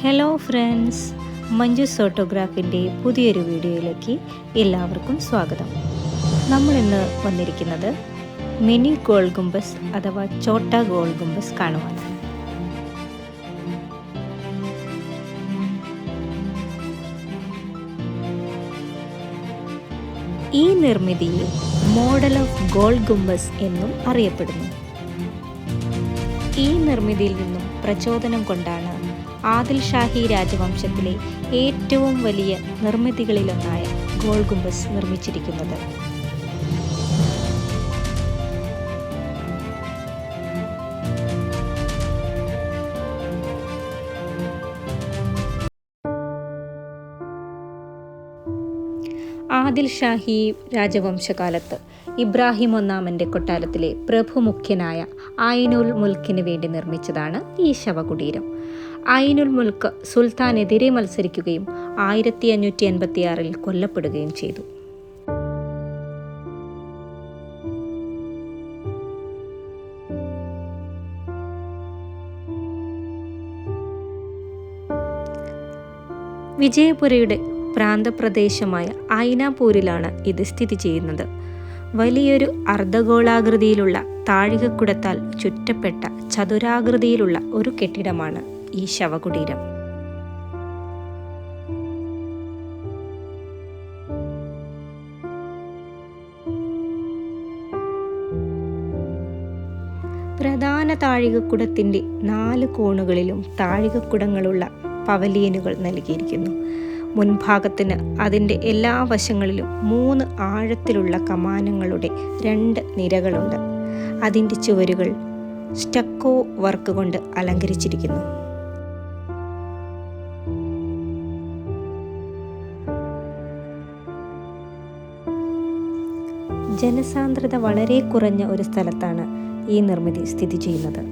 Hello friends, Manju's ഫോട്ടോഗ്രാഫിൻ്റെ പുതിയൊരു വീഡിയോയിലേക്ക് എല്ലാവർക്കും സ്വാഗതം. നമ്മളിന്ന് വന്നിരിക്കുന്നത് മിനി ഗോൾ ഗുംബസ് അഥവാ ചോട്ട ഗോൾ ഗുംബസ് കാണുവാനാണ്. ഈ നിർമ്മിതിയെ മോഡൽ ഓഫ് ഗോൾ ഗുംബസ് എന്നും അറിയപ്പെടുന്നു. ഈ നിർമ്മിതിയിൽ നിന്നും പ്രചോദനം കൊണ്ടാണ് ആദിൽ ഷാഹി രാജവംശത്തിലെ ഏറ്റവും വലിയ നിർമ്മിതികളിലൊന്നായ ഗോൾ ഗുംബസ് നിർമ്മിച്ചിരിക്കുന്നത്. ആദിൽ ഷാഹി രാജവംശകാലത്ത് ഇബ്രാഹിം ഒന്നാമൻ്റെ കൊട്ടാരത്തിലെ പ്രഭുമുഖ്യനായ ഐനുൽ മുൽക്കിന് വേണ്ടി നിർമ്മിച്ചതാണ് ഈ ശവകുടീരം. ഐനുൽ മുൽക്ക് സുൽത്താനെതിരെ മത്സരിക്കുകയും 1586 കൊല്ലപ്പെടുകയും ചെയ്തു. വിജയപുരയുടെ പ്രാന്തപ്രദേശമായ ഐനാപൂരിലാണ് ഇത് സ്ഥിതി ചെയ്യുന്നത്. വലിയൊരു അർദ്ധഗോളാകൃതിയിലുള്ള താഴികക്കുടത്താൽ ചുറ്റപ്പെട്ട ചതുരാകൃതിയിലുള്ള ഒരു കെട്ടിടമാണ് ഈ ശവകുടീരം. പ്രധാന താഴികക്കുടത്തിൻ്റെ 4 കോണുകളിലും താഴികക്കുടങ്ങളുള്ള പവലിയനുകൾ നൽകിയിരിക്കുന്നു. മുൻഭാഗത്തിന് അതിൻ്റെ എല്ലാ വശങ്ങളിലും 3 ആഴത്തിലുള്ള കമാനങ്ങളുടെ 2 നിരകളുണ്ട്. അതിൻ്റെ ചുവരുകൾ സ്റ്റക്കോ വർക്ക് കൊണ്ട് അലങ്കരിച്ചിരിക്കുന്നു. ജനസാന്ദ്രത വളരെ കുറഞ്ഞ ഒരു സ്ഥലത്താണ് ഈ നിർമ്മിതി സ്ഥിതി ചെയ്യുന്നത്.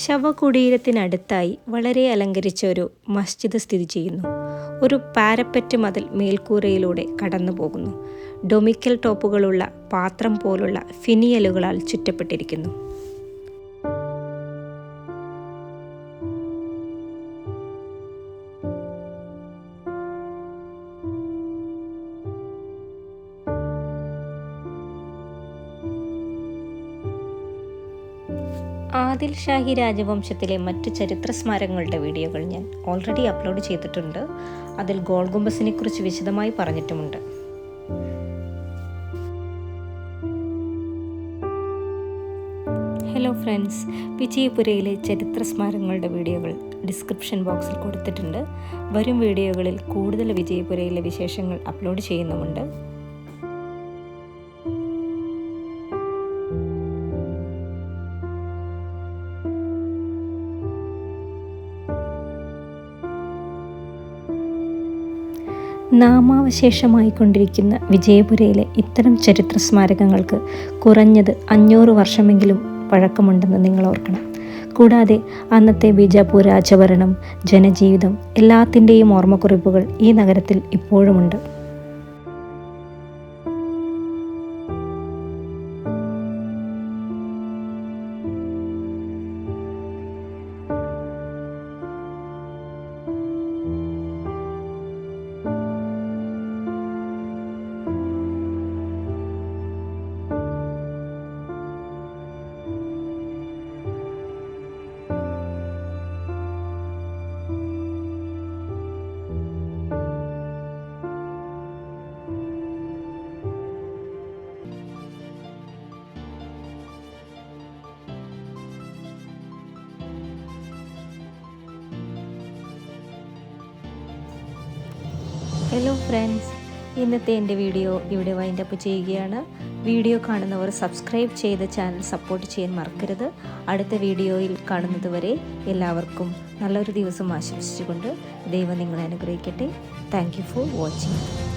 ശവകുടീരത്തിനടുത്തായി വളരെ അലങ്കരിച്ച ഒരു മസ്ജിദ് സ്ഥിതി ചെയ്യുന്നു. ഒരു പാരപ്പറ്റ് മതിൽ മേൽക്കൂരയിലൂടെ കടന്നു പോകുന്നു. ഡൊമിക്കൽ ടോപ്പുകളുള്ള പാത്രം പോലുള്ള ഫിനിയലുകളാൽ ചുറ്റപ്പെട്ടിരിക്കുന്നു. ആദിൽ ഷാഹി രാജവംശത്തിലെ മറ്റ് ചരിത്ര സ്മാരകങ്ങളുടെ വീഡിയോകൾ ഞാൻ ഓൾറെഡി അപ്ലോഡ് ചെയ്തിട്ടുണ്ട്. അതിൽ ഗോൾ ഗുംബസിനെ കുറിച്ച് വിശദമായി പറഞ്ഞിട്ടുമുണ്ട്. ഹലോ ഫ്രണ്ട്സ്, വിജയപുരയിലെ ചരിത്ര സ്മാരകങ്ങളുടെ വീഡിയോകൾ ഡിസ്ക്രിപ്ഷൻ ബോക്സിൽ കൊടുത്തിട്ടുണ്ട്. വരും വീഡിയോകളിൽ കൂടുതൽ വിജയപുരയിലെ വിശേഷങ്ങൾ അപ്ലോഡ് ചെയ്യുന്നുമുണ്ട്. നാമാവശേഷമായിക്കൊണ്ടിരിക്കുന്ന വിജയപുരയിലെ ഇത്തരം ചരിത്ര സ്മാരകങ്ങൾക്ക് കുറഞ്ഞത് 500 വർഷമെങ്കിലും പഴക്കമുണ്ടെന്ന് നിങ്ങൾ ഓർക്കണം. കൂടാതെ അന്നത്തെ ബീജാപൂർ രാജഭരണം, ജനജീവിതം എല്ലാത്തിൻ്റെയും ഓർമ്മക്കുറിപ്പുകൾ ഈ നഗരത്തിൽ ഇപ്പോഴുമുണ്ട്. ഹലോ ഫ്രണ്ട്സ്, ഇന്നത്തെ എൻ്റെ വീഡിയോ ഇവിടെ വൈൻഡപ്പ് ചെയ്യുകയാണ്. വീഡിയോ കാണുന്നവർ സബ്സ്ക്രൈബ് ചെയ്ത് ചാനൽ സപ്പോർട്ട് ചെയ്യാൻ മറക്കരുത്. അടുത്ത വീഡിയോയിൽ കാണുന്നത് വരെ എല്ലാവർക്കും നല്ലൊരു ദിവസം ആശംസിച്ചുകൊണ്ട് ദൈവം നിങ്ങളെ അനുഗ്രഹിക്കട്ടെ. Thank you for watching.